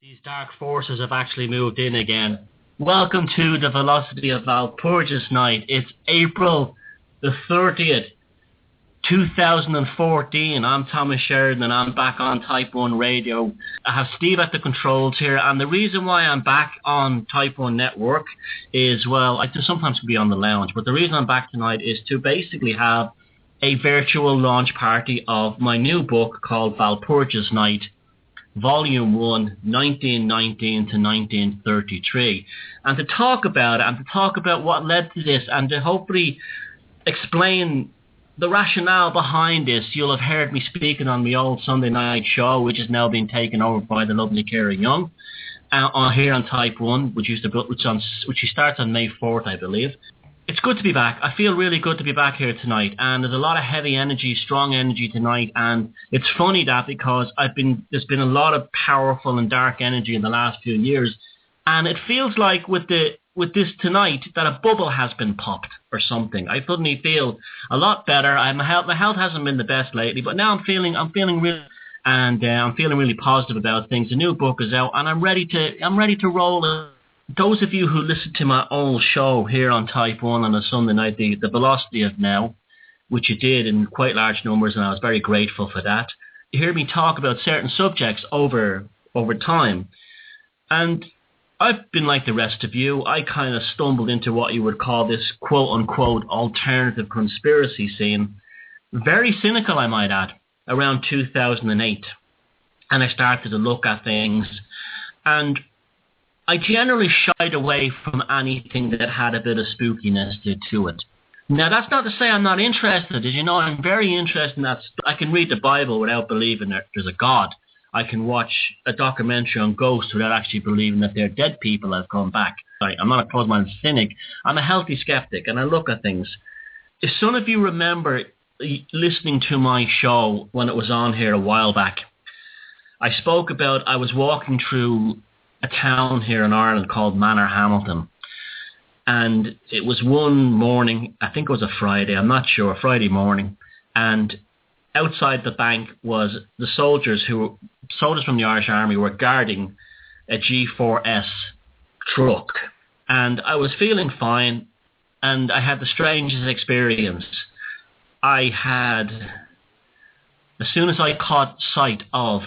These dark forces have actually moved in again. Welcome to the Velocity of Walpurgis night. It's April the 30th, 2014. I'm Thomas Sheridan and I'm back on Type 1 Radio. I have Steve at the controls here, and the reason why I'm back on Type 1 Network is, well, I do sometimes be on the lounge, but the reason I'm back tonight is to basically have a virtual launch party of my new book called Walpurgis Night, Volume 1, 1919 to 1933, and to talk about it, and to talk about what led to this, and to hopefully explain the rationale behind this. You'll have heard me speaking on my old Sunday night show, which is now being taken over by the lovely Carl Jung, here on Type 1, which starts on May 4th, I believe. It's good to be back. I feel really good to be back here tonight, and there's a lot of heavy energy, strong energy tonight, and it's funny that because there's been a lot of powerful and dark energy in the last few years, and it feels like with this tonight that a bubble has been popped or something. I suddenly feel a lot better. My health hasn't been the best lately, but now I'm feeling really positive about things. The new book is out, and I'm ready to roll. Those of you who listen to my old show here on Type 1 on a Sunday night, the Velocity of Now, which you did in quite large numbers, and I was very grateful for that. You hear me talk about certain subjects over time. And I've been like the rest of you. I kind of stumbled into what you would call this quote-unquote alternative conspiracy scene. Very cynical, I might add, around 2008. And I started to look at things, and I generally shied away from anything that had a bit of spookiness to it. Now, that's not to say I'm not interested. As you know, I'm very interested in that. I can read the Bible without believing that there's a God. I can watch a documentary on ghosts without actually believing that they're dead people have come back. I'm not a closed-minded cynic. I'm a healthy skeptic, and I look at things. If some of you remember listening to my show when it was on here a while back, I spoke about I was walking through a town here in Ireland called Manorhamilton, and it was one morning, I think it was a Friday, I'm not sure, Friday morning, and outside the bank was the soldiers from the Irish Army were guarding a G4S truck, and I was feeling fine, and I had the strangest experience. As soon as I caught sight of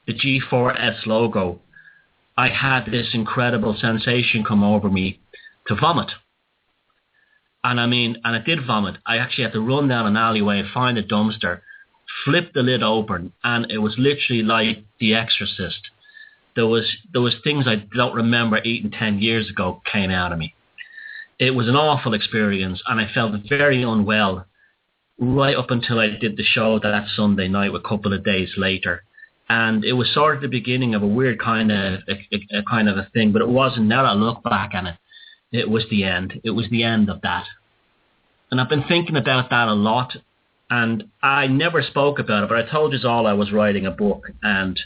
the G4S logo, I had this incredible sensation come over me to vomit. And I did vomit. I actually had to run down an alleyway, find a dumpster, flip the lid open, and it was literally like The Exorcist. There was things I don't remember eating 10 years ago came out of me. It was an awful experience, and I felt very unwell right up until I did the show that Sunday night a couple of days later. And it was sort of the beginning of a weird kind of a thing, but it wasn't. Now that I look back on it, it was the end. It was the end of that. And I've been thinking about that a lot, and I never spoke about it, but I told you all I was writing a book, and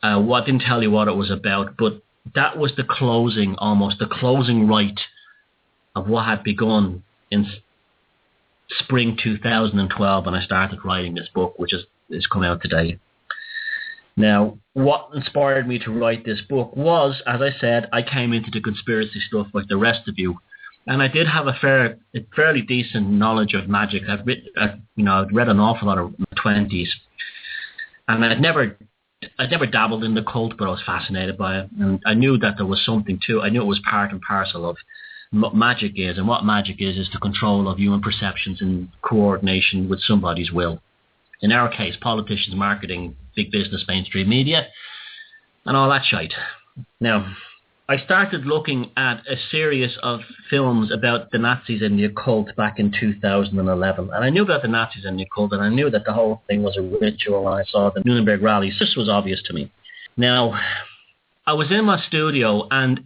I didn't tell you what it was about, but that was the closing rite of what had begun in spring 2012 when I started writing this book, which is come out today. Now, what inspired me to write this book was, as I said, I came into the conspiracy stuff like the rest of you, and I did have a fairly decent knowledge of magic. I'd read an awful lot of my 20s, and I'd never dabbled in the cult, but I was fascinated by it, and I knew that there was something to it. I knew it was part and parcel of what magic is, and what magic is the control of human perceptions in coordination with somebody's will. In our case, politicians, marketing, big business, mainstream media, and all that shite. Now, I started looking at a series of films about the Nazis and the occult back in 2011. And I knew about the Nazis and the occult, and I knew that the whole thing was a ritual. I saw the Nuremberg rallies. This was obvious to me. Now, I was in my studio, and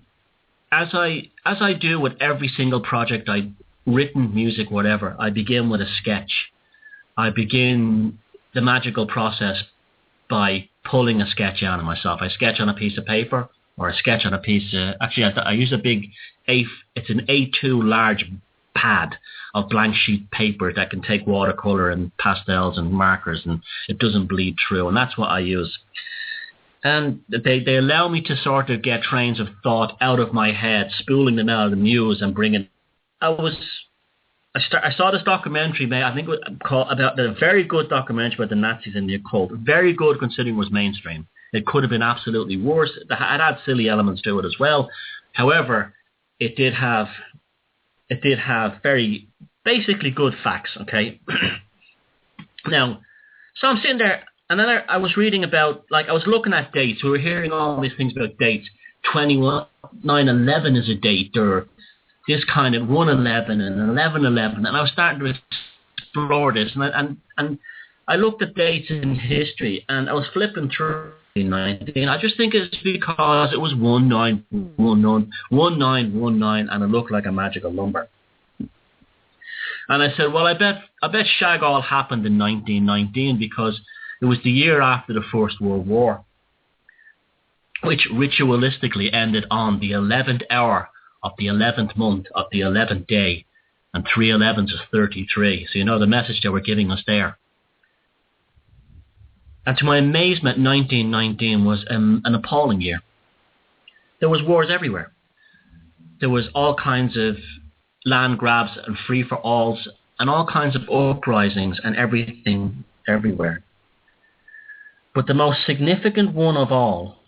as I do with every single project I've written, music, whatever, I begin with a sketch. I begin the magical process by pulling a sketch out of myself. I sketch on a piece of paper, or I sketch on a piece of, I use a big it's an A2 large pad of blank sheet paper that can take watercolor and pastels and markers, and it doesn't bleed through, and that's what I use. And they allow me to sort of get trains of thought out of my head, spooling them out of the muse and bringing. I saw this documentary made, I think it was called, about a very good documentary about the Nazis and the occult. Very good considering it was mainstream. It could have been absolutely worse. It had silly elements to it as well. However, it did have very basically good facts. Okay. Now, so I'm sitting there. And then I was reading about, like, I was looking at dates. We were hearing all these things about dates. 9/11 is a date, or this kind of 1/11 and 11/11. And I was starting to explore this. And I looked at dates in history, and I was flipping through 1919. I just think it's because it was 1919, and it looked like a magical number. And I said, well, I bet Shag-All happened in 1919 because it was the year after the First World War, which ritualistically ended on the 11th hour of the 11th month of the 11th day, and 3 11s is 33. So you know the message they were giving us there. And to my amazement, 1919 was an appalling year. There was wars everywhere. There was all kinds of land grabs and free-for-alls and all kinds of uprisings and everything everywhere. But the most significant one of all,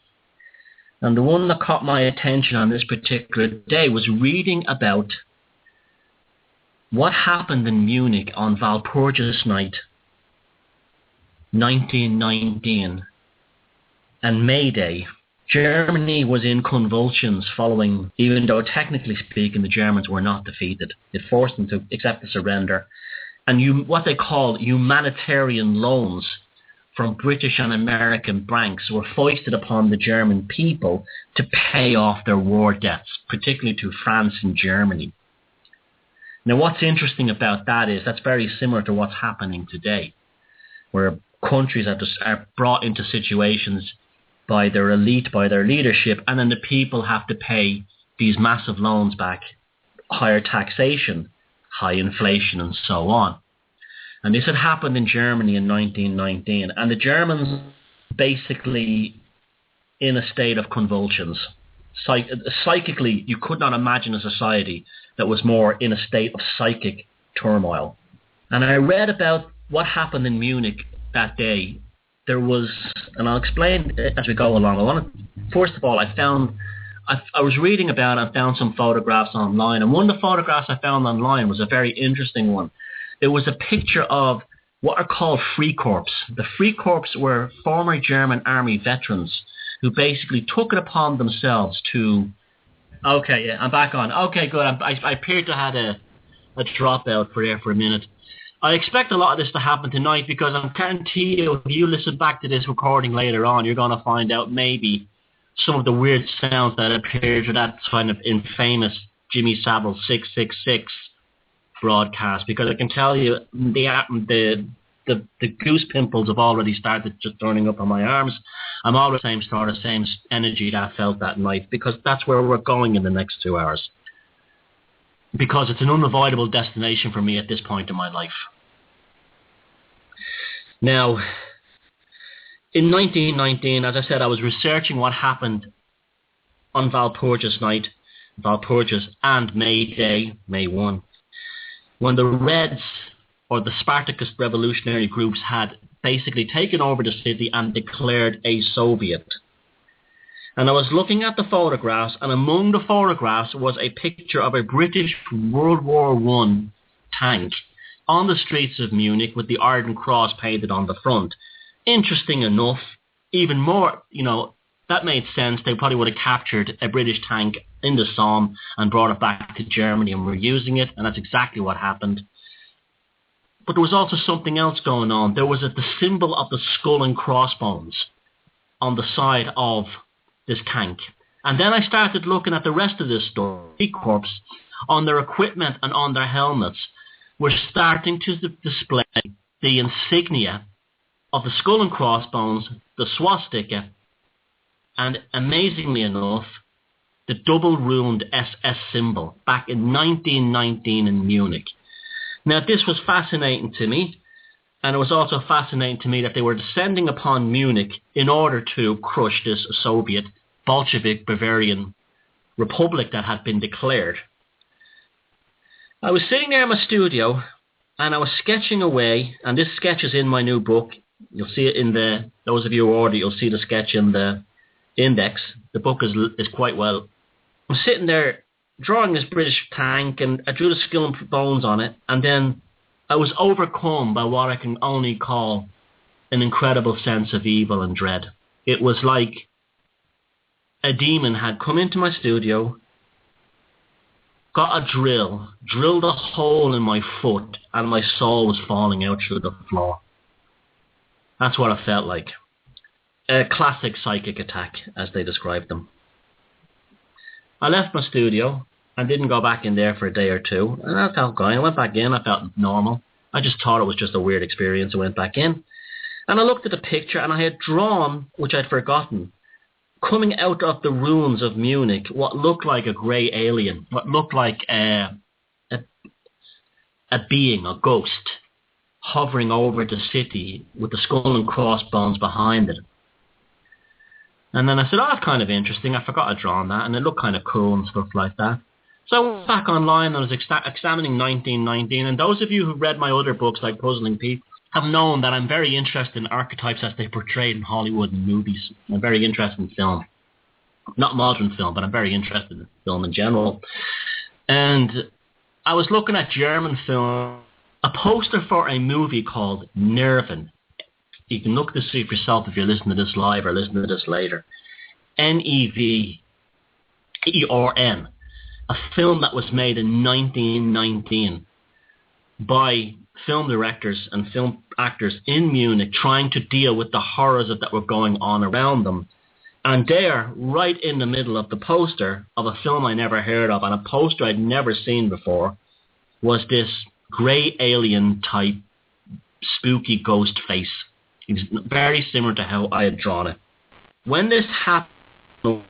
and the one that caught my attention on this particular day, was reading about what happened in Munich on Walpurgis night, 1919, and May Day. Germany was in convulsions following, even though technically speaking the Germans were not defeated. It forced them to accept the surrender. And what they called humanitarian loans from British and American banks were foisted upon the German people to pay off their war debts, particularly to France and Germany. Now, what's interesting about that is that's very similar to what's happening today, where countries are brought into situations by their elite, by their leadership, and then the people have to pay these massive loans back, higher taxation, high inflation, and so on. And this had happened in Germany in 1919, and the Germans basically in a state of convulsions. Psychically, you could not imagine a society that was more in a state of psychic turmoil. And I read about what happened in Munich that day. There was, and I'll explain as we go along. First of all, I was reading about it and found some photographs online, and one of the photographs I found online was a very interesting one. It was a picture of what are called Freikorps. The Freikorps were former German army veterans who basically took it upon themselves to... Okay, yeah, I'm back on. Okay, good. I appeared to have had a dropout for a minute. I expect a lot of this to happen tonight because I guarantee you, if you listen back to this recording later on, you're going to find out maybe some of the weird sounds that appeared to that kind of infamous Jimmy Savile 666 broadcast, because I can tell you the goose pimples have already started just turning up on my arms. I'm all the same energy that I felt that night, because that's where we're going in the next 2 hours. Because it's an unavoidable destination for me at this point in my life. Now, in 1919, as I said, I was researching what happened on Walpurgis night, Walpurgis and May Day, May 1. When the Reds, or the Spartacist revolutionary groups, had basically taken over the city and declared a Soviet. And I was looking at the photographs, and among the photographs was a picture of a British World War I tank on the streets of Munich with the Iron Cross painted on the front. Interesting enough, even more, that made sense. They probably would have captured a British tank in the Somme and brought it back to Germany and were using it, and that's exactly what happened. But there was also something else going on. There was the symbol of the skull and crossbones on the side of this tank. And then I started looking at the rest of this story. Corps, on their equipment and on their helmets, were starting to display the insignia of the skull and crossbones, the swastika, and amazingly enough, the double-ruined SS symbol back in 1919 in Munich. Now, this was fascinating to me. And it was also fascinating to me that they were descending upon Munich in order to crush this Soviet Bolshevik Bavarian Republic that had been declared. I was sitting there in my studio and I was sketching away, and this sketch is in my new book. You'll see it in those of you who order, you'll see the sketch in the index. The book is quite well. I'm sitting there drawing this British tank, and I drew the skull and bones on it, and then I was overcome by what I can only call an incredible sense of evil and dread. It was like a demon had come into my studio, got a drill, drilled a hole in my foot, and my soul was falling out through the floor. That's what it felt like. A classic psychic attack, as they described them. I left my studio and didn't go back in there for a day or two. And I felt going. I went back in. I felt normal. I just thought it was just a weird experience. I went back in. And I looked at the picture, and I had drawn, which I'd forgotten, coming out of the ruins of Munich, what looked like a grey alien, what looked like a being, a ghost, hovering over the city with the skull and crossbones behind it. And then I said, oh, that's kind of interesting. I forgot I'd drawn that, and it looked kind of cool and stuff like that. So I went back online and I was examining 1919, and those of you who've read my other books, like Puzzling People, have known that I'm very interested in archetypes as they portrayed in Hollywood and movies. I'm very interested in film. Not modern film, but I'm very interested in film in general. And I was looking at German film, a poster for a movie called Nerven. You can look to see for yourself if you're listening to this live or listening to this later. Nevern, a film that was made in 1919 by film directors and film actors in Munich trying to deal with the horrors that were going on around them. And there, right in the middle of the poster of a film I never heard of and a poster I'd never seen before, was this grey alien type spooky ghost face. It was very similar to how I had drawn it. When this happening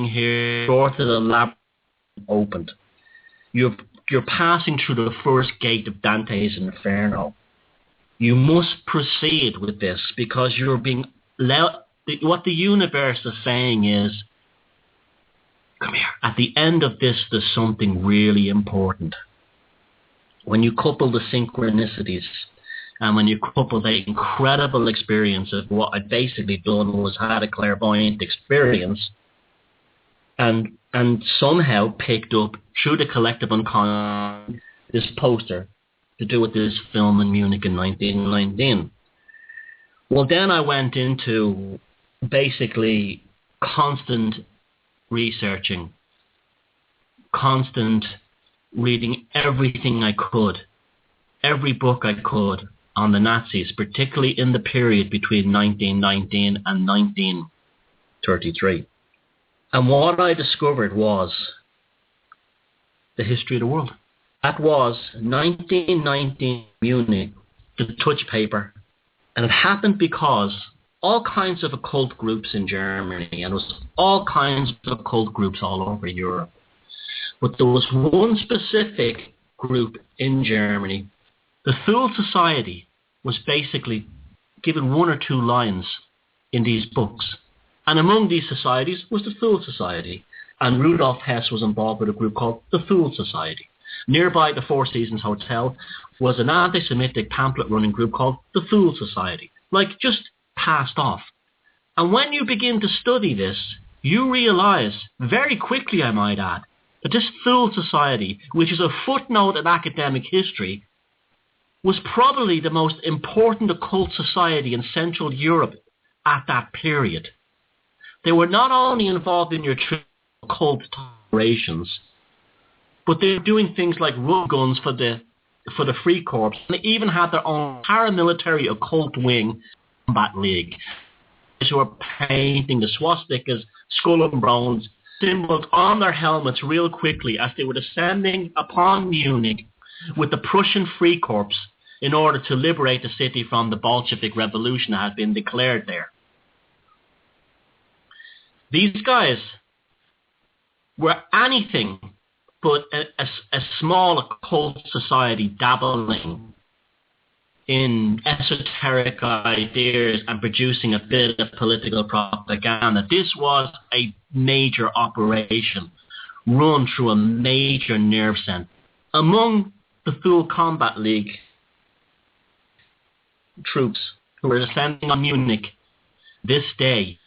here, short of the labyrinth opened, you're passing through the first gate of Dante's Inferno. You must proceed with this because you're being what the universe is saying is, come here, at the end of this there's something really important. When you couple the synchronicities and when you couple the incredible experience of what I'd basically done was had a clairvoyant experience and somehow picked up through the collective unconscious this poster to do with this film in Munich in 1919. Well, then I went into basically constant researching, constant reading everything I could, every book I could on the Nazis, particularly in the period between 1919 and 1933. And what I discovered was the history of the world. That was 1919 Munich, the touch paper. And it happened because all kinds of occult groups in Germany, and there was all kinds of occult groups all over Europe. But there was one specific group in Germany. The Fool Society was basically given one or two lines in these books. And among these societies was the Fool Society. And Rudolf Hess was involved with a group called the Fool Society. Nearby the Four Seasons Hotel was an anti-Semitic pamphlet-running group called the Fool Society. Like, just passed off. And when you begin to study this, you realize, very quickly I might add, that this Fool Society, which is a footnote in academic history, was probably the most important occult society in Central Europe at that period. They were not only involved in your occult operations, but they were doing things like rub guns for the Free Corps, and they even had their own paramilitary occult wing, Combat League, who were painting the swastikas, skull and bones, symbols on their helmets real quickly as they were descending upon Munich with the Prussian Free Corps in order to liberate the city from the Bolshevik Revolution that had been declared there. These guys were anything but a small occult society dabbling in esoteric ideas and producing a bit of political propaganda. This was a major operation run through a major nerve center. Among the Full Combat League troops who were descending on Munich this day,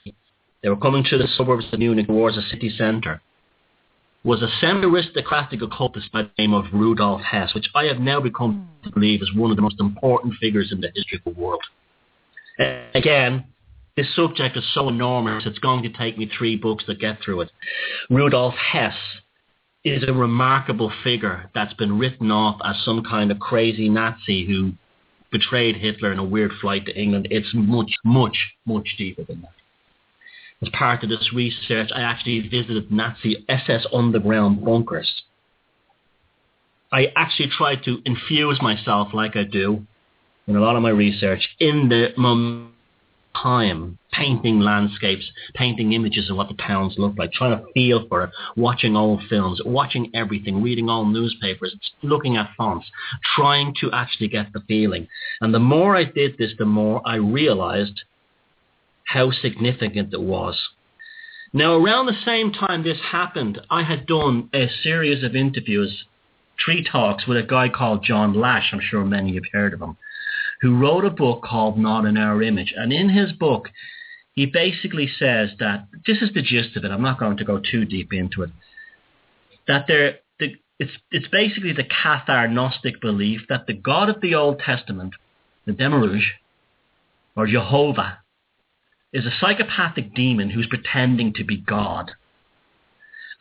they were coming through the suburbs of Munich towards the city centre, was a semi-aristocratic occultist by the name of Rudolf Hess, which I have now become to believe is one of the most important figures in the history of the world. Again, this subject is so enormous, it's going to take me 3 books to get through it. Rudolf Hess is a remarkable figure that's been written off as some kind of crazy Nazi who betrayed Hitler in a weird flight to England. It's much, much, much deeper than that. As part of this research, I actually visited Nazi SS underground bunkers. I actually tried to infuse myself, like I do in a lot of my research, in the time, painting landscapes, painting images of what the towns look like, trying to feel for it, watching old films, watching everything, reading all newspapers, looking at fonts, trying to actually get the feeling. And the more I did this, the more I realized how significant it was. Now, around the same time this happened, I had done a series of interviews, 3 talks with a guy called John Lash. I'm sure many have heard of him, who wrote a book called Not in Our Image. And in his book, he basically says that, this is the gist of it, I'm not going to go too deep into it, that it's basically the Cathar Gnostic belief that the God of the Old Testament, the Demiurge, or Jehovah, is a psychopathic demon who's pretending to be God.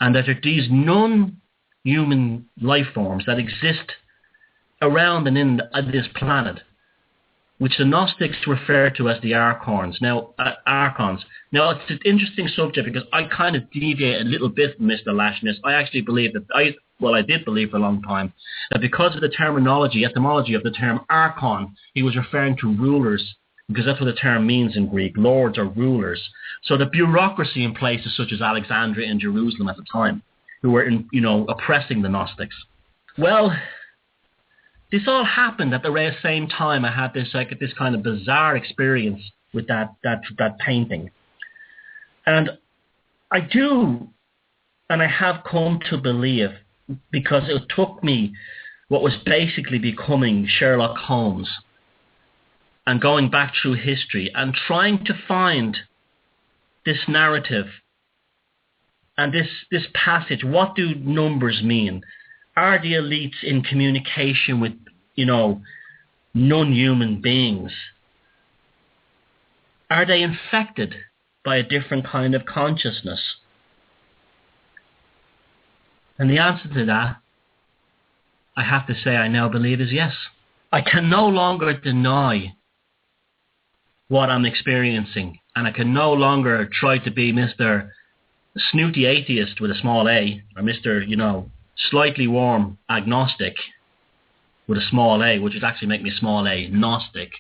And that there are these non-human life forms that exist around and in this planet, which the Gnostics refer to as the archons. Now, it's an interesting subject because I kind of deviate a little bit from Mr. Lashness. I actually believe that, I did believe for a long time, that because of the etymology of the term archon, he was referring to rulers, because that's what the term means in Greek, lords or rulers. So the bureaucracy in places such as Alexandria and Jerusalem at the time, who were oppressing the Gnostics. Well, this all happened at the same time. I had this kind of bizarre experience with that painting. And I have come to believe, because it took me what was basically becoming Sherlock Holmes and going back through history and trying to find this narrative and this passage. What do numbers mean? Are the elites in communication with, non-human beings? Are they infected by a different kind of consciousness? And the answer to that, I have to say, I now believe is yes. I can no longer deny what I'm experiencing, and I can no longer try to be Mr. Snooty Atheist with a small a, or Mr. Slightly warm agnostic with a small a, which would actually make me small a Gnostic.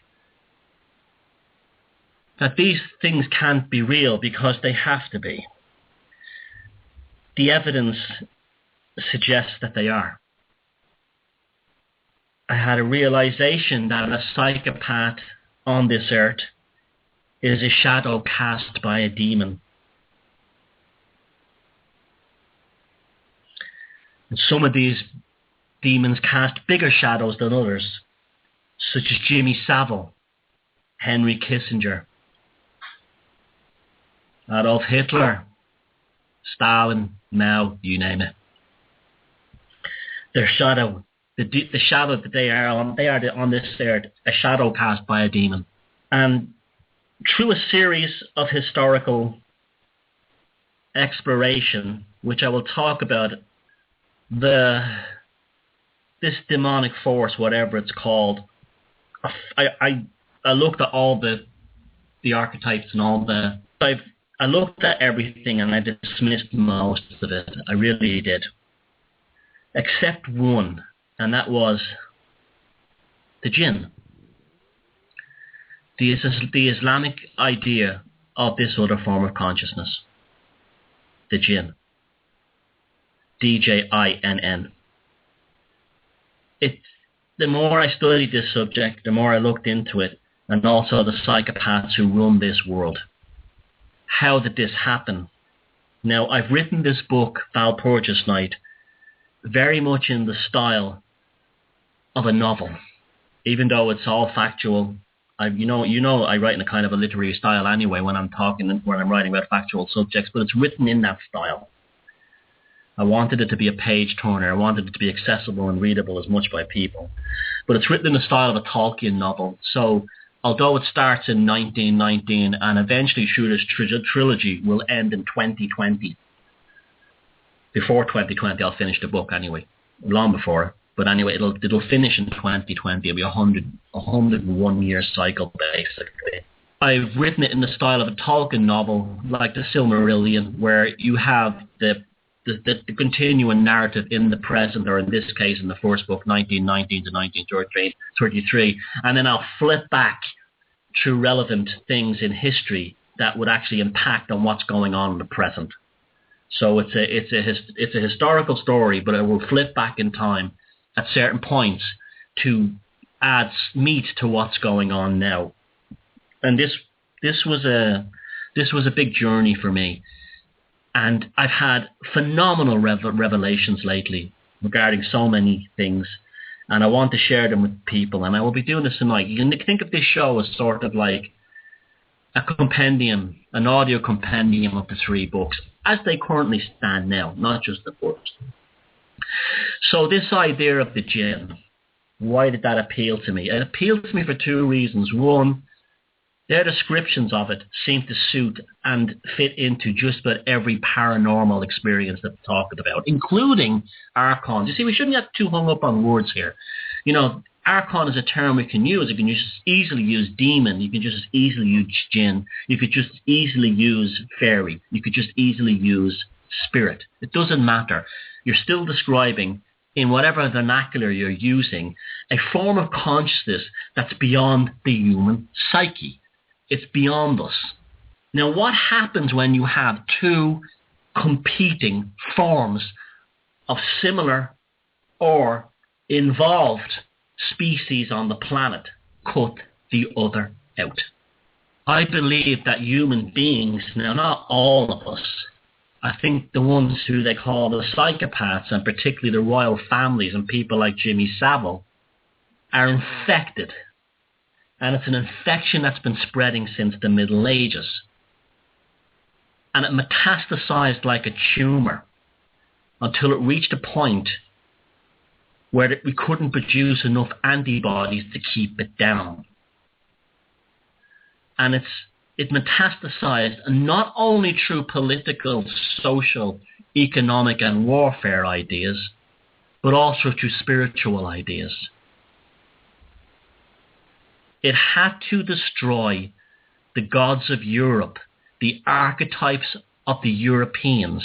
That these things can't be real because they have to be. The evidence suggests that they are. I had a realization that a psychopath on this earth is a shadow cast by a demon. And some of these demons cast bigger shadows than others, such as Jimmy Savile, Henry Kissinger, Adolf Hitler, Stalin, Mao, you name it. Their shadow, the shadow that they are on this earth, a shadow cast by a demon. And through a series of historical exploration, which I will talk about, this demonic force, whatever it's called, I looked at all the archetypes and all I looked at everything and I dismissed most of it. I really did. Except one, and that was the jinn. The Islamic idea of this other form of consciousness. The jinn. DJINN. the more I studied this subject, the more I looked into it, and also the psychopaths who run this world. How did this happen? Now, I've written this book, Walpurgis Night, very much in the style of a novel, even though it's all factual. I write in a kind of a literary style anyway when I'm writing about factual subjects, but it's written in that style. I wanted it to be a page turner. I wanted it to be accessible and readable as much by people. But it's written in the style of a Tolkien novel. So although it starts in 1919 and eventually through this trilogy will end in 2020. Before 2020, I'll finish the book anyway. Long before. But anyway, it'll finish in 2020. It'll be a 101 year cycle, basically. I've written it in the style of a Tolkien novel, like the Silmarillion, where you have the continuing narrative in the present, or in this case, in the first book, 1919 to 1933, and then I'll flip back to relevant things in history that would actually impact on what's going on in the present. So it's a historical story, but it will flip back in time at certain points to add meat to what's going on now. And this was a big journey for me. And I've had phenomenal revelations lately regarding so many things, and I want to share them with people, and I will be doing this tonight. You can think of this show as sort of like a compendium, an audio compendium of the three books, as they currently stand now, not just the books. So this idea of the jinn, why did that appeal to me? It appealed to me for two reasons. One, their descriptions of it seem to suit and fit into just about every paranormal experience that we're talking about, including archons. You see, we shouldn't get too hung up on words here. You know, archon is a term we can use. You can just easily use demon. You can just easily use jinn. You could just easily use fairy. You could just easily use spirit. It doesn't matter. You're still describing, in whatever vernacular you're using, a form of consciousness that's beyond the human psyche. It's beyond us. Now, what happens when you have two competing forms of similar or involved species on the planet cut the other out? I believe that human beings, now not all of us, I think the ones who they call the psychopaths, and particularly the royal families and people like Jimmy Savile, are infected. And it's an infection that's been spreading since the Middle Ages. And it metastasized like a tumor until it reached a point where we couldn't produce enough antibodies to keep it down. And it metastasized, and not only through political, social, economic, and warfare ideas, but also through spiritual ideas. It had to destroy the gods of Europe, the archetypes of the Europeans,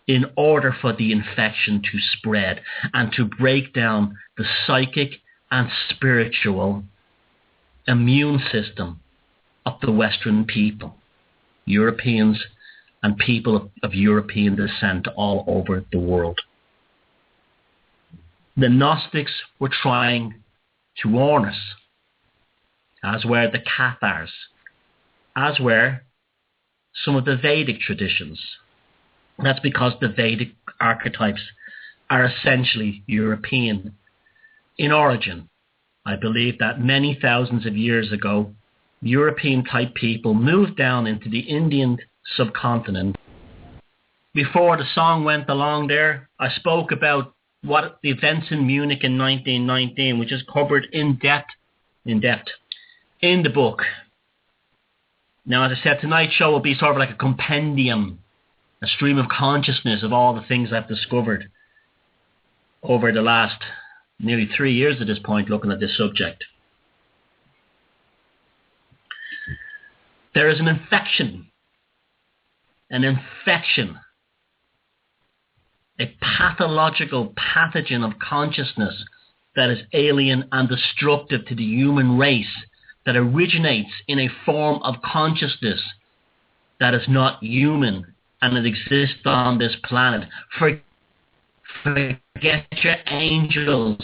in order for the infection to spread and to break down the psychic and spiritual immune system of the Western people, Europeans and people of European descent all over the world. The Gnostics were trying to warn us, as were the Cathars, as were some of the Vedic traditions. That's because the Vedic archetypes are essentially European in origin. I believe that many thousands of years ago, European-type people moved down into the Indian subcontinent. Before the song went along there, I spoke about what the events in Munich in 1919, which is covered in depth in the book. Now, as I said, tonight's show will be sort of like a compendium, a stream of consciousness of all the things I've discovered over the last nearly 3 years at this point looking at this subject. There is an infection, a pathological pathogen of consciousness that is alien and destructive to the human race, that originates in a form of consciousness that is not human, and it exists on this planet. Forget your angels.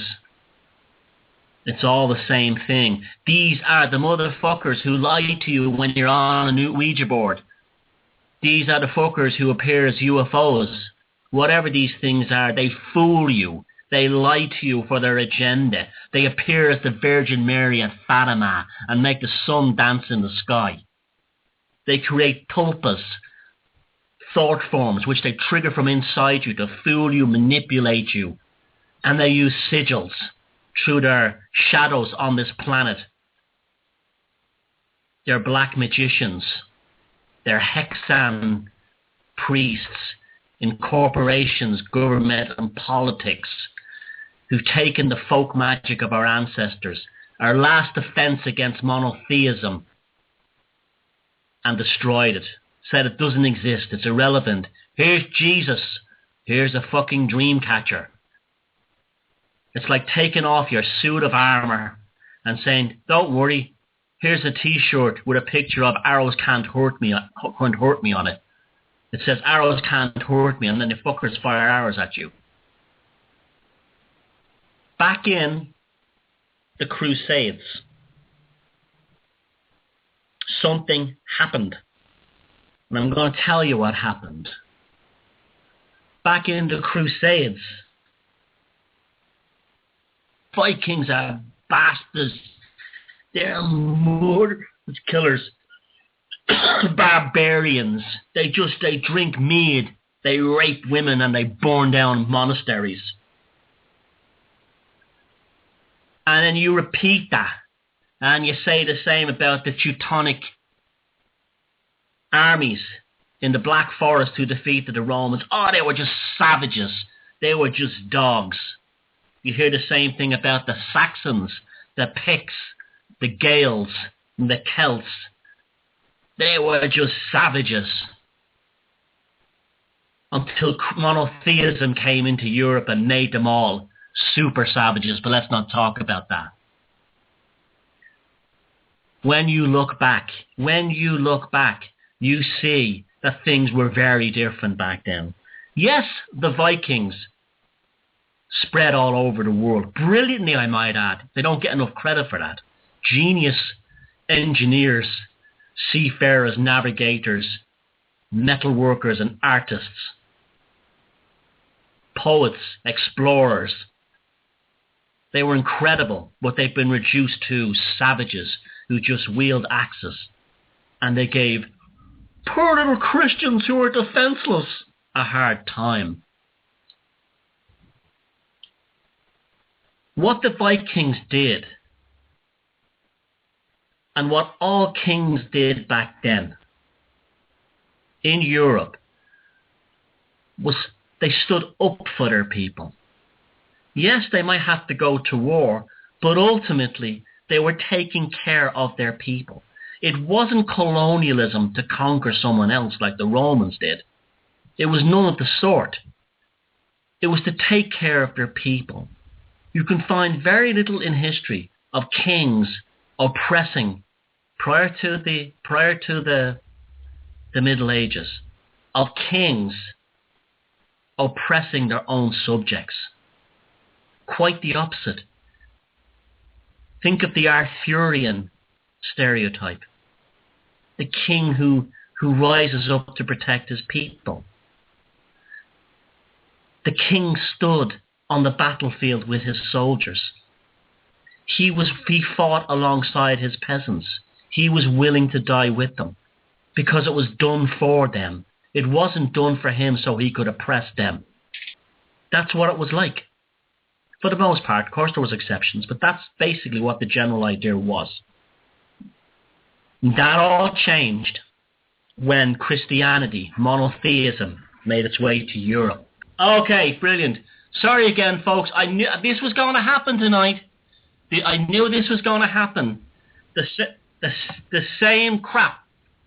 It's all the same thing. These are the motherfuckers who lie to you when you're on a new Ouija board. These are the fuckers who appear as UFOs. Whatever these things are, they fool you. They lie to you for their agenda. They appear as the Virgin Mary at Fatima and make the sun dance in the sky. They create tulpas, thought forms, which they trigger from inside you to fool you, manipulate you. And they use sigils through their shadows on this planet. They're black magicians. They're hexan priests in corporations, government, and politics who've taken the folk magic of our ancestors, our last defense against monotheism, and destroyed it. Said it doesn't exist, it's irrelevant. Here's Jesus. Here's a fucking dream catcher. It's like taking off your suit of armor and saying, don't worry, here's a t-shirt with a picture of arrows can't hurt me on it. It says arrows can't hurt me, and then the fuckers fire arrows at you. Back in the Crusades, something happened. And I'm going to tell you what happened. Back in the Crusades, Vikings are bastards. They're murderers, killers, barbarians. They drink mead, they rape women, and they burn down monasteries. And then you repeat that, and you say the same about the Teutonic armies in the Black Forest who defeated the Romans. Oh, they were just savages. They were just dogs. You hear the same thing about the Saxons, the Picts, the Gaels, and the Celts. They were just savages. Until monotheism came into Europe and made them all super savages, but let's not talk about that. When you look back, you see that things were very different back then. Yes, the Vikings spread all over the world. Brilliantly, I might add. They don't get enough credit for that. Genius engineers, seafarers, navigators, metalworkers and artists, poets, explorers. They were incredible, but they've been reduced to savages who just wield axes. And they gave poor little Christians who were defenseless a hard time. What the Vikings did, and what all kings did back then in Europe, was they stood up for their people. Yes, they might have to go to war, but ultimately they were taking care of their people. It wasn't colonialism to conquer someone else like the Romans did. It was none of the sort. It was to take care of their people. You can find very little in history of kings oppressing, prior to the Middle Ages, of kings oppressing their own subjects. Quite the opposite. Think of the Arthurian stereotype. The king who rises up to protect his people. The king stood on the battlefield with his soldiers. He fought alongside his peasants. He was willing to die with them because it was done for them. It wasn't done for him so he could oppress them. That's what it was like. For the most part, of course there was exceptions, but that's basically what the general idea was. That all changed when Christianity, monotheism, made its way to Europe. Okay, brilliant. Sorry again, folks. I knew this was going to happen tonight. I knew this was going to happen. The same crap,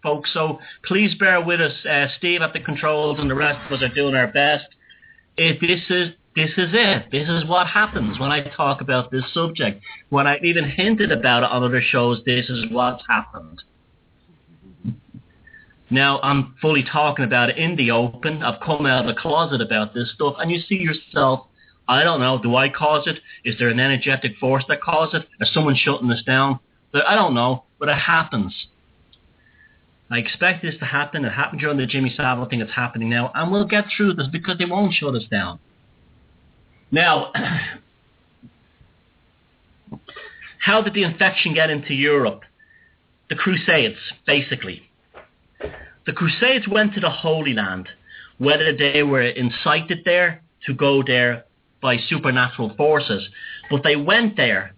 folks. So please bear with us. Steve at the controls and the rest of us are doing our best. This is it. This is what happens when I talk about this subject. When I even hinted about it on other shows, this is what's happened. Now, I'm fully talking about it in the open. I've come out of the closet about this stuff, and you see yourself, I don't know. Do I cause it? Is there an energetic force that causes it? Is someone shutting us down? But I don't know, but it happens. I expect this to happen. It happened during the Jimmy Savile thing. It's happening now. And we'll get through this because they won't shut us down. Now, how did the infection get into Europe? The Crusades, basically. The Crusades went to the Holy Land, whether they were incited there to go there by supernatural forces, but they went there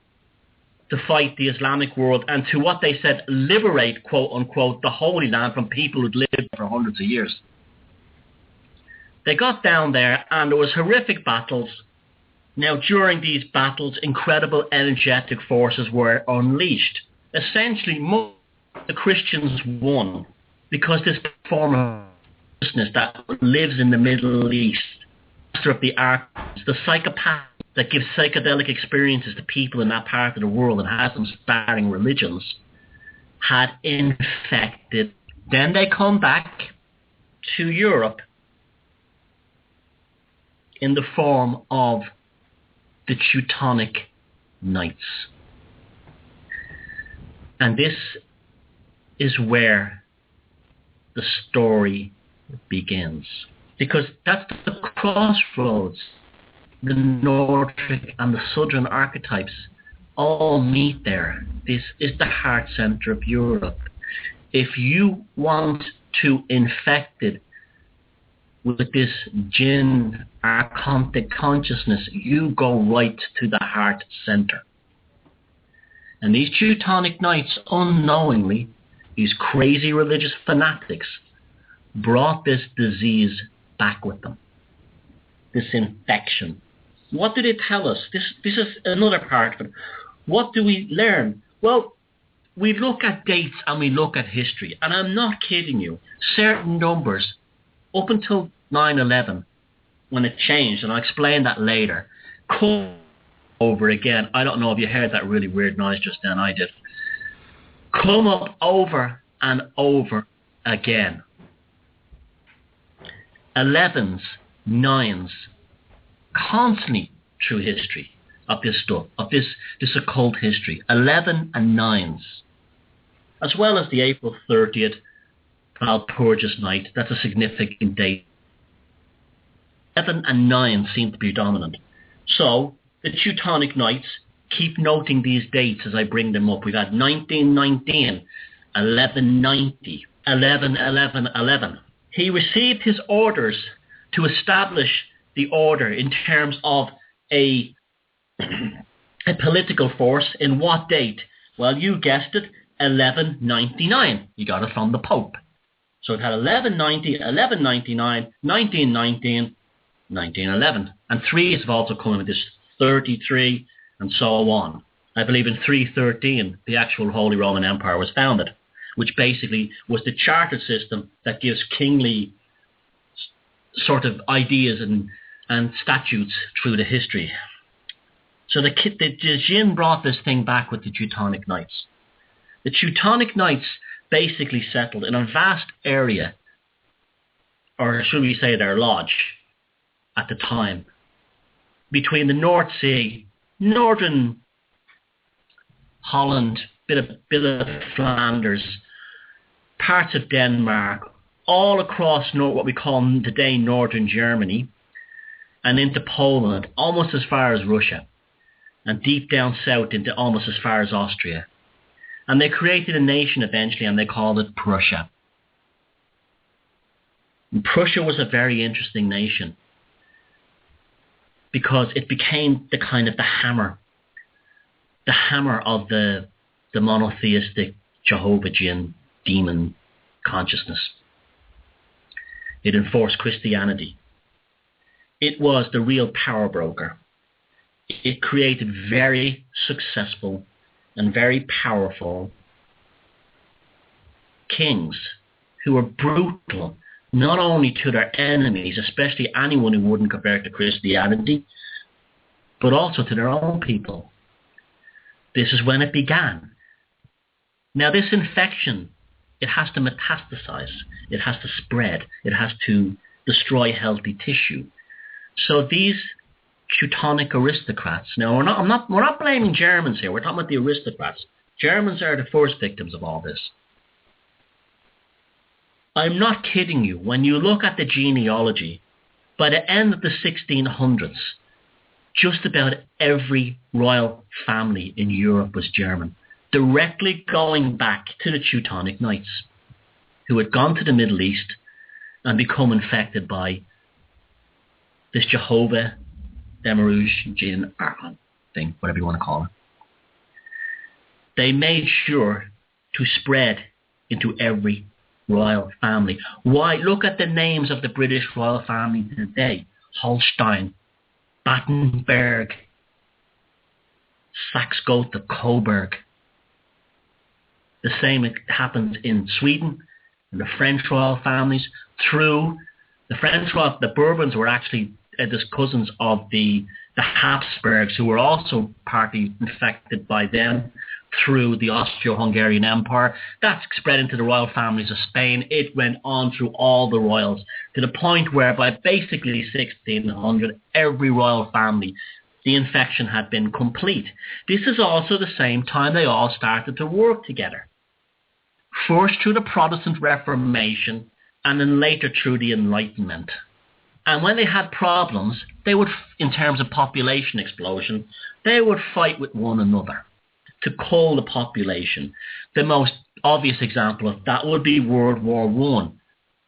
to fight the Islamic world and to what they said liberate, quote unquote, the Holy Land from people who'd lived for hundreds of years. They got down there and there was horrific battles. Now during these battles, incredible energetic forces were unleashed. Essentially, most of the Christians won because this form of consciousness that lives in the Middle East, master of the archons, the psychopath that gives psychedelic experiences to people in that part of the world and has them starting religions, had infected. Then they come back to Europe in the form of the Teutonic Knights. And this is where the story begins. Because that's the crossroads. The Nordic and the Southern archetypes all meet there. This is the heart center of Europe. If you want to infect it with this jinn archontic consciousness, you go right to the heart center. And these Teutonic Knights, unknowingly, these crazy religious fanatics, brought this disease back with them. This infection. What did it tell us? This is another part of it. What do we learn? Well, we look at dates and we look at history. And I'm not kidding you. Certain numbers, up until 9/11, when it changed, and I'll explain that later, come over again. I don't know if you heard that really weird noise just then. I did. Come up over and over again. 11s, 9s, constantly through history of this stuff, of this occult history. 11 and 9s. As well as the April 30th Walpurgis night. That's a significant date. 11 and 9 seem to be dominant. So the Teutonic Knights, keep noting these dates as I bring them up. We've had 1919, 1190, 1111. He received his orders to establish the order in terms of a political force. In what date? Well, you guessed it, 1199. You got it from the Pope. So it had 1190, 1199, 1919, 1911. And 3s have also come in with this 33 and so on. I believe in 313 the actual Holy Roman Empire was founded, which basically was the charter system that gives kingly sort of ideas and statutes through the history. So the Jinn brought this thing back with the Teutonic Knights. The Teutonic Knights basically settled in a vast area, or should we say their lodge, at the time, between the North Sea, northern Holland, bit of Flanders, parts of Denmark, all across what we call today northern Germany, and into Poland, almost as far as Russia, and deep down south into almost as far as Austria. And they created a nation eventually, and they called it Prussia. And Prussia was a very interesting nation because it became the kind of the hammer of the monotheistic Jehovah Jinn demon consciousness. It enforced Christianity. It was the real power broker. It created very successful and very powerful kings who were brutal, not only to their enemies, especially anyone who wouldn't convert to Christianity, but also to their own people. This is when it began. Now this infection, it has to metastasize, it has to spread, it has to destroy healthy tissue. So these Teutonic aristocrats. Now, we're not blaming Germans here. We're talking about the aristocrats. Germans are the first victims of all this. I'm not kidding you. When you look at the genealogy, by the end of the 1600s, just about every royal family in Europe was German, directly going back to the Teutonic Knights, who had gone to the Middle East and become infected by this Jehovah, Demiurge, Jinn, Archon thing, whatever you want to call it. They made sure to spread into every royal family. Why? Look at the names of the British royal family today. Holstein, Battenberg, Saxe-Gotha, Coburg. The same happens in Sweden, in the French royal families. Through the French royal, the Bourbons were actually the cousins of the Habsburgs, who were also partly infected by them through the Austro-Hungarian Empire. That spread into the royal families of Spain. It went on through all the royals to the point where by basically 1600, every royal family, the infection had been complete. This is also the same time they all started to work together. First through the Protestant Reformation and then later through the Enlightenment. And when they had problems, they would, in terms of population explosion, they would fight with one another to cull the population. The most obvious example of that would be World War I,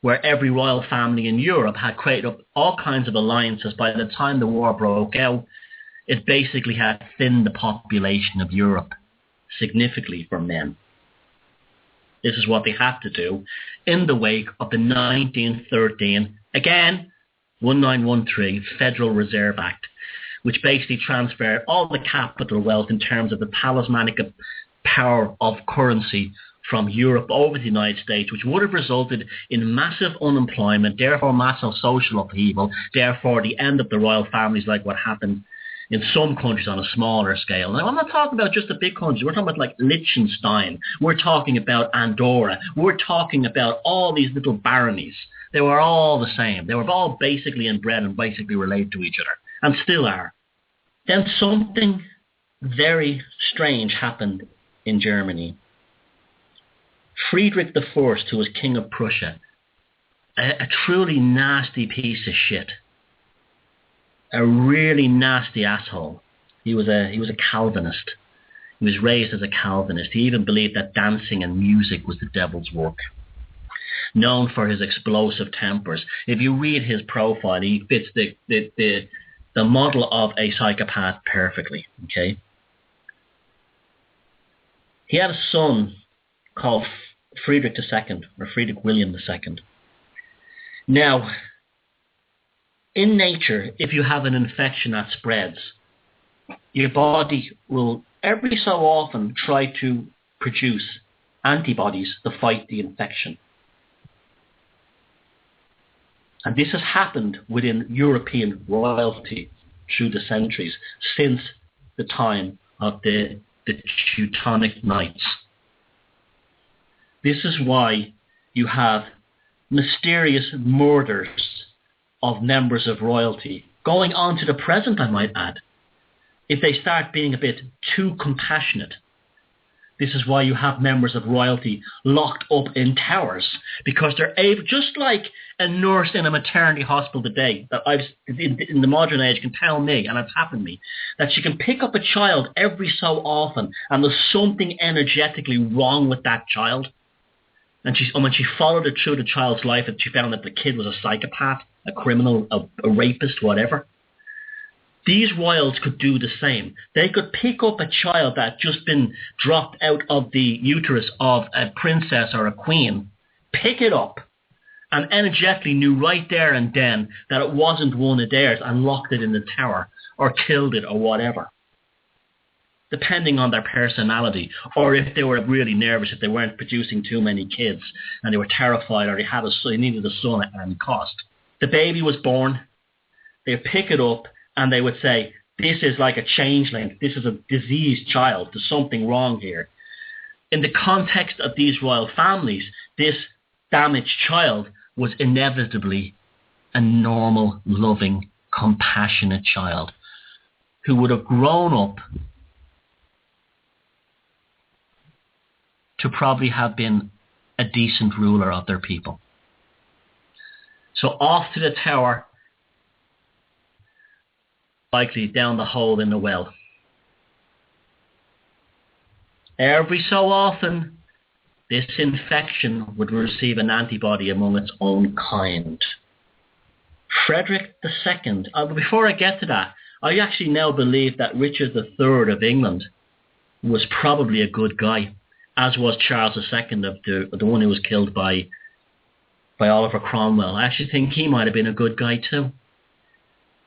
where every royal family in Europe had created up all kinds of alliances. By the time the war broke out, it basically had thinned the population of Europe significantly for men. This is what they had to do in the wake of the 1913, again, 1913 Federal Reserve Act, which basically transferred all the capital wealth in terms of the talismanic power of currency from Europe over to the United States, which would have resulted in massive unemployment, therefore massive social upheaval, therefore the end of the royal families, like what happened in some countries on a smaller scale. Now, I'm not talking about just the big countries. We're talking about like Liechtenstein. We're talking about Andorra. We're talking about all these little baronies. They were all the same. They were all basically inbred and basically related to each other, and still are. Then something very strange happened in Germany. Friedrich I, who was king of Prussia, a truly nasty piece of shit, a really nasty asshole. He was a Calvinist. He was raised as a Calvinist. He even believed that dancing and music was the devil's work. Known for his explosive tempers. If you read his profile, he fits the model of a psychopath perfectly. Okay. He had a son called Friedrich II, or Friedrich William II. Now, in nature, if you have an infection that spreads, your body will every so often try to produce antibodies to fight the infection. And this has happened within European royalty through the centuries, since the time of the Teutonic Knights. This is why you have mysterious murders of members of royalty going on to the present, I might add, if they start being a bit too compassionate. This is why you have members of royalty locked up in towers, because they're able, just like a nurse in a maternity hospital today, that I've in the modern age can tell me, and it's happened to me, that she can pick up a child every so often, and there's something energetically wrong with that child. And when she followed it through the child's life, and she found that the kid was a psychopath, a criminal, a rapist, whatever. These royals could do the same. They could pick up a child that had just been dropped out of the uterus of a princess or a queen, pick it up, and energetically knew right there and then that it wasn't one of theirs, and locked it in the tower, or killed it, or whatever, depending on their personality, or if they were really nervous, if they weren't producing too many kids, and they were terrified, or they needed a son at any cost. The baby was born, they would pick it up, and they would say, this is like a changeling, this is a diseased child, there's something wrong here. In the context of these royal families, this damaged child was inevitably a normal, loving, compassionate child who would have grown up to probably have been a decent ruler of their people. So off to the tower, likely down the hole in the well. Every so often, this infection would receive an antibody among its own kind. Frederick II, before I get to that, I actually now believe that Richard III of England was probably a good guy, as was Charles II, of the one who was killed by Oliver Cromwell. I actually think he might have been a good guy too.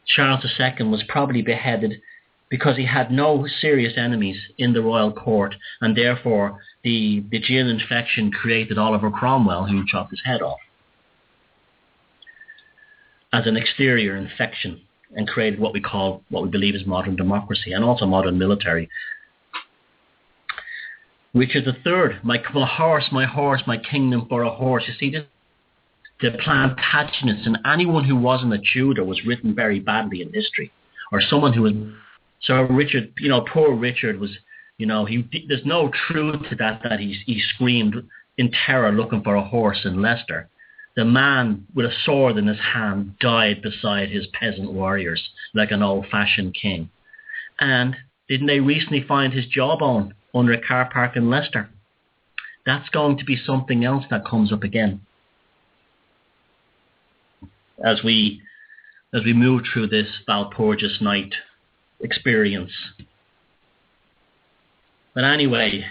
Charles II was probably beheaded because he had no serious enemies in the royal court, and therefore the gin infection created Oliver Cromwell, who chopped his head off as an exterior infection and created what we believe is modern democracy and also modern military. Richard III, my horse, my kingdom for a horse. You see, the Plantagenets and anyone who wasn't a Tudor was written very badly in history, or someone who was. So Richard, poor Richard was, there's no truth to that he screamed in terror looking for a horse in Leicester. The man with a sword in his hand died beside his peasant warriors like an old-fashioned king. And didn't they recently find his jawbone under a car park in Leicester? That's going to be something else that comes up again as we move through this Walpurgis night experience. But anyway,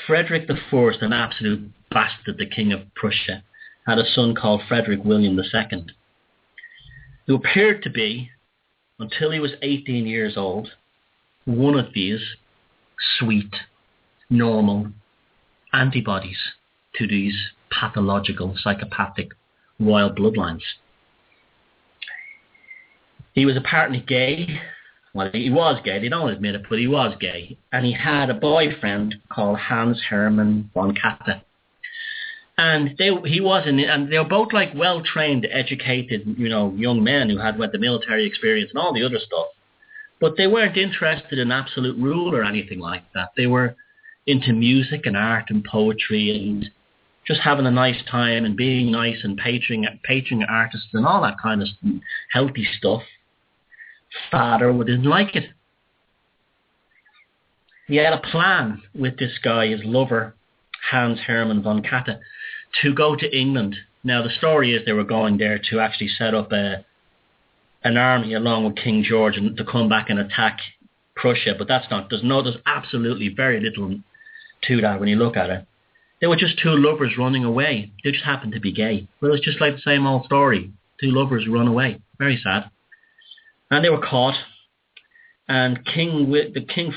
Frederick I, an absolute bastard, the king of Prussia, had a son called Frederick William II, who appeared to be, until he was 18 years old, one of these sweet, normal antibodies to these pathological, psychopathic royal bloodlines. He was apparently gay. Well, he was gay. They don't admit it, but he was gay. And he had a boyfriend called Hans Hermann von Katte. And they were both like well-trained, educated, young men who had the military experience and all the other stuff. But they weren't interested in absolute rule or anything like that. They were into music and art and poetry and just having a nice time and being nice and patroning artists and all that kind of healthy stuff. Father didn't like it. He had a plan with this guy, his lover, Hans Hermann von Katte, to go to England. Now, the story is they were going there to actually set up an army along with King George and to come back and attack Prussia, but there's absolutely very little to that when you look at it. They were just two lovers running away. They just happened to be gay. But it was just like the same old story. Two lovers run away. Very sad. And they were caught. And King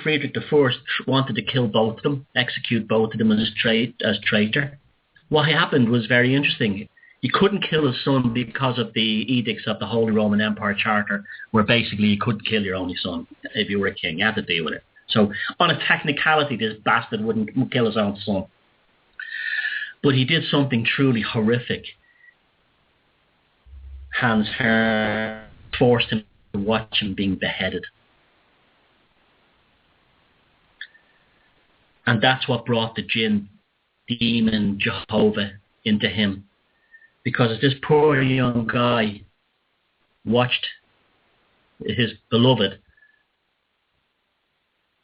Friedrich I wanted to kill both of them, execute both of them as traitor. What happened was very interesting. He couldn't kill his son because of the edicts of the Holy Roman Empire Charter, where basically you couldn't kill your only son if you were a king. You had to deal with it. So on a technicality, this bastard wouldn't kill his own son. But he did something truly horrific. Hans Hermann forced him to watch him being beheaded. And that's what brought the jinn demon Jehovah into him. Because as this poor young guy watched his beloved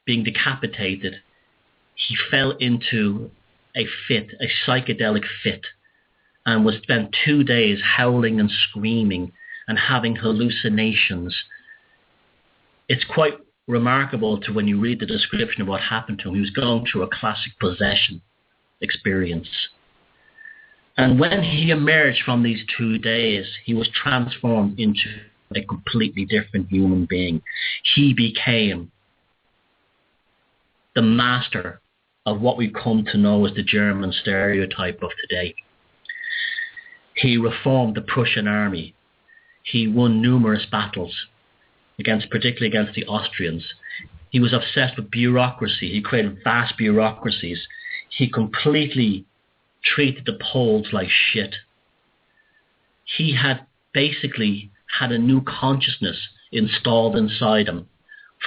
being decapitated, he fell into a psychedelic fit, and was spent 2 days howling and screaming and having hallucinations. It's quite remarkable to when you read the description of what happened to him. He was going through a classic possession experience. And when he emerged from these 2 days, he was transformed into a completely different human being. He became the master of what we've come to know as the German stereotype of today. He reformed the Prussian army. He won numerous battles, particularly against the Austrians. He was obsessed with bureaucracy. He created vast bureaucracies. He completely treated the Poles like shit. He had basically had a new consciousness installed inside him,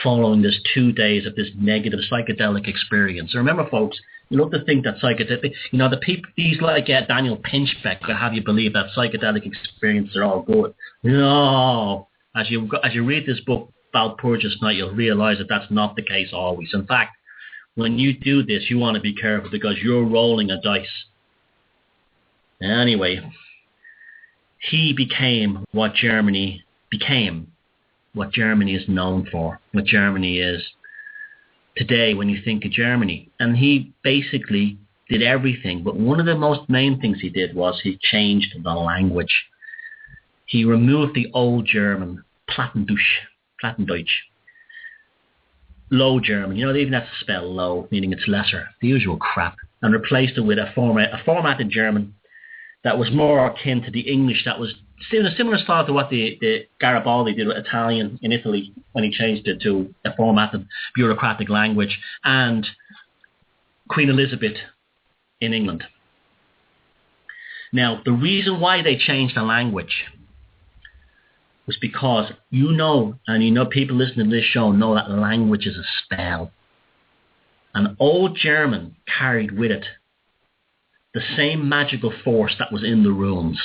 following this 2 days of this negative psychedelic experience. So remember, folks, you love to think that psychedelic, the people, these like Daniel Pinchbeck will have you believe that psychedelic experiences are all good. No, as you read this book, Walpurgis Night, you'll realize that that's not the case always. In fact, when you do this, you want to be careful because you're rolling a dice. Anyway, he became what Germany is known for, what Germany is today when you think of Germany. And he basically did everything, but one of the most main things he did was he changed the language. He removed the old German, Plattendeutsch, Low German, they even have to spell low, meaning it's lesser, the usual crap, and replaced it with a formatted German that was more akin to the English that was a similar style to what the Garibaldi did with Italian in Italy when he changed it to a formatted bureaucratic language, and Queen Elizabeth in England. Now, the reason why they changed the language was because and people listening to this show know that language is a spell. And Old German carried with it the same magical force that was in the runes,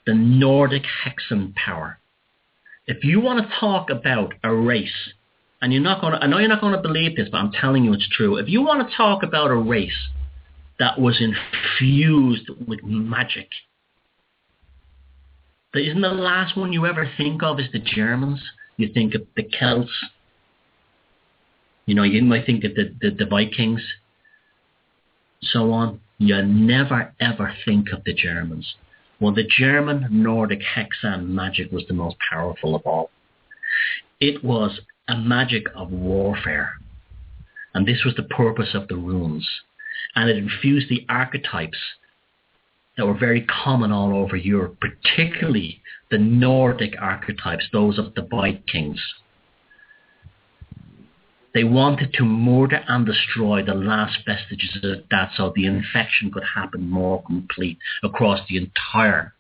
the Nordic hexen power. If you want to talk about a race, and I know you're not going to believe this, but I'm telling you it's true. If you want to talk about a race that was infused with magic, isn't the last one you ever think of is the Germans? You think of the Celts. You might think of the Vikings, so on. You never ever think of the Germans. Well, the German Nordic hexan magic was the most powerful of all. It was a magic of warfare. And this was the purpose of the runes. And it infused the archetypes that were very common all over Europe, particularly the Nordic archetypes, those of the Vikings. They wanted to murder and destroy the last vestiges of that so the infection could happen more complete across the entire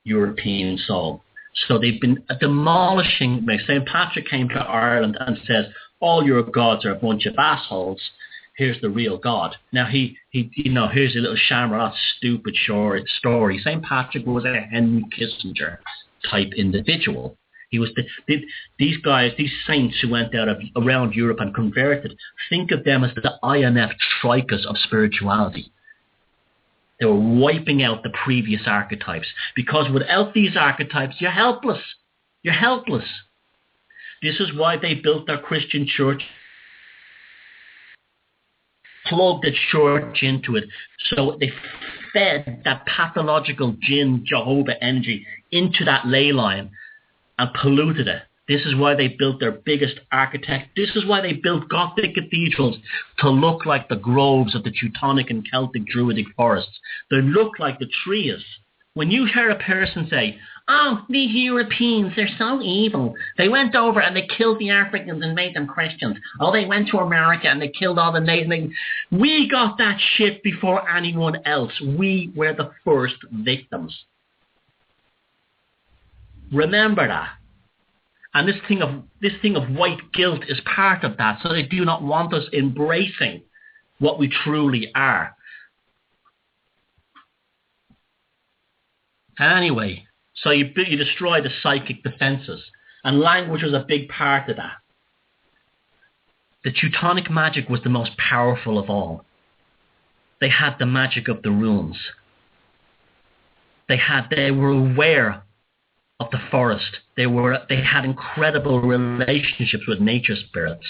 European soul. So they've been demolishing. St. Patrick came to Ireland and says, all your gods are a bunch of assholes. Here's the real God. Now here's a little shamrock, stupid short story. St. Patrick was a Henry Kissinger type individual. He was these guys, these saints who went out around Europe and converted. Think of them as the IMF troikas of spirituality. They were wiping out the previous archetypes because without these archetypes, you're helpless. You're helpless. This is why they built their Christian church, plugged the church into it. So they fed that pathological jinn, Jehovah energy into that ley line and polluted it. This is why they built their biggest architect. This is why they built Gothic cathedrals to look like the groves of the Teutonic and Celtic Druidic forests. They look like the trees. When you hear a person say, oh, these Europeans, they're so evil. They went over and they killed the Africans and made them Christians. Oh, they went to America and they killed all the natives. We got that shit before anyone else. We were the first victims. Remember that. And this thing of white guilt is part of that. So they do not want us embracing what we truly are. Anyway, so you destroy the psychic defenses. And language was a big part of that. The Teutonic magic was the most powerful of all. They had the magic of the runes. They were aware of the forest. They had incredible relationships with nature spirits.